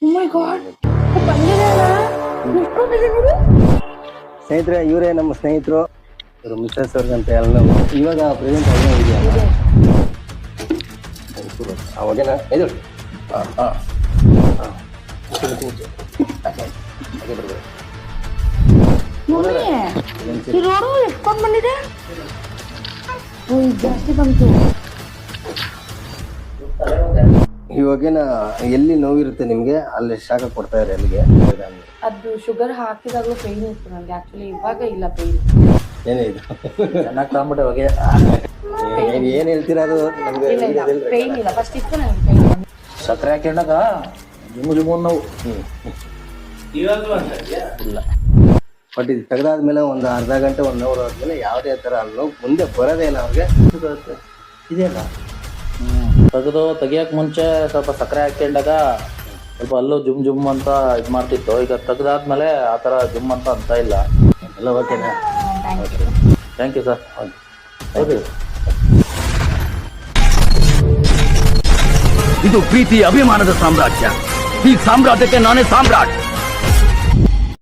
Oh my God. ಬಂದಿರಲ್ಲ ಎಷ್ಟೊಂದಿದೆ ನೋಡು. ಸ್ನೇಹಿತರೆ, ಇವರೇ ನಮ್ಮ ಸ್ನೇಹಿತರು. ಇವರು ಮಿಸ್ಸಸ್ ಅವ್ರಿಗೆ ಅಂತ ಎಲ್ಲ ಇವಾಗ ಪ್ರೆಸೆಂಟ್ ಅಲ್ಲೇ ಇದೆಯಲ್ಲ ಅವಾಗೇನ ಇದು ಮಮ್ಮಿ ಈ ರೋಡು ಎತ್ಕೊಂಡ್ ಬಂದಿದೆ. ಓ ಈಗ ಜಾಸ್ತಿ ಬಂತು. ಇವಾಗೇನ ಎಲ್ಲಿ ನೋವಿರುತ್ತೆ ನಿಮ್ಗೆ ಅಲ್ಲಿ ಶಾಖ ಕೊಡ್ತಾ ಇದ್ದಾರೆ ಅಲ್ಲಿಗೆ. ಅದು ಶುಗರ್ ಹಾಕಿದಾಗಲೂ ಪೇಯ್ನ್ ಇತ್ತು ನನಗೆ. ಆಕ್ಚುಲಿ ಇವಾಗ ಇಲ್ಲ ಪೇಯ್ನ್. ಏನೇ ಇದು ಚೆನ್ನಾಗಿ ತಗೊಂಬಿಟ್ಟೆ ಹೋಗಿ ಏನ್ ಹೇಳ್ತೀರಾ ಅದು ನಮ್ಗೆ ಇಲ್ಲ ಇಲ್ಲ ಪೇಯ್ನ್ ಇಲ್ಲ. ಫಸ್ಟ್ ಇತ್ತು ನನಗೆ ಪೇಯ್ನ್. ಸಕ್ಕರೆ ಹಾಕೊಂಡಾಗ ಜಿಮು ನಾವು ಇಲ್ಲ. ಬಟ್ ಇದು ತೆಗೆದಾದ್ಮೇಲೆ ಒಂದು ಅರ್ಧ ಗಂಟೆ 1 ಅವರ್ ಆದ್ಮೇಲೆ ಯಾವುದೇ ತರ ಅಲ್ಲಿ ನೋವು ಮುಂದೆ ಬರೋದೇ ಇಲ್ಲ ಅವ್ರಿಗೆ. ಇದೆಯಲ್ಲ ತೆಗಿಯಕ್ ಮುಂಚೆ ಸ್ವಲ್ಪ ಸಕ್ಕರೆ ಹಾಕೊಂಡಾಗ ಸ್ವಲ್ಪ ಅಲ್ಲೂ ಜುಮ್ ಅಂತ ಇದು ಮಾಡ್ತಿತ್ತು. ಈಗ ತೆಗ್ದಾದ್ಮೇಲೆ ಆ ಥರ ಜುಮ್ ಅಂತ ಇಲ್ಲ. ಎಲ್ಲ ಓಕೆನಾ? Thank you sir. ಹೌದು. ಇದು ಪ್ರೀತಿ ಅಭಿಮಾನದ ಸಾಮ್ರಾಜ್ಯ. ಈ ಸಾಮ್ರಾಜ್ಯಕ್ಕೆ ನಾನೇ ಸಾಮ್ರಾಟ್.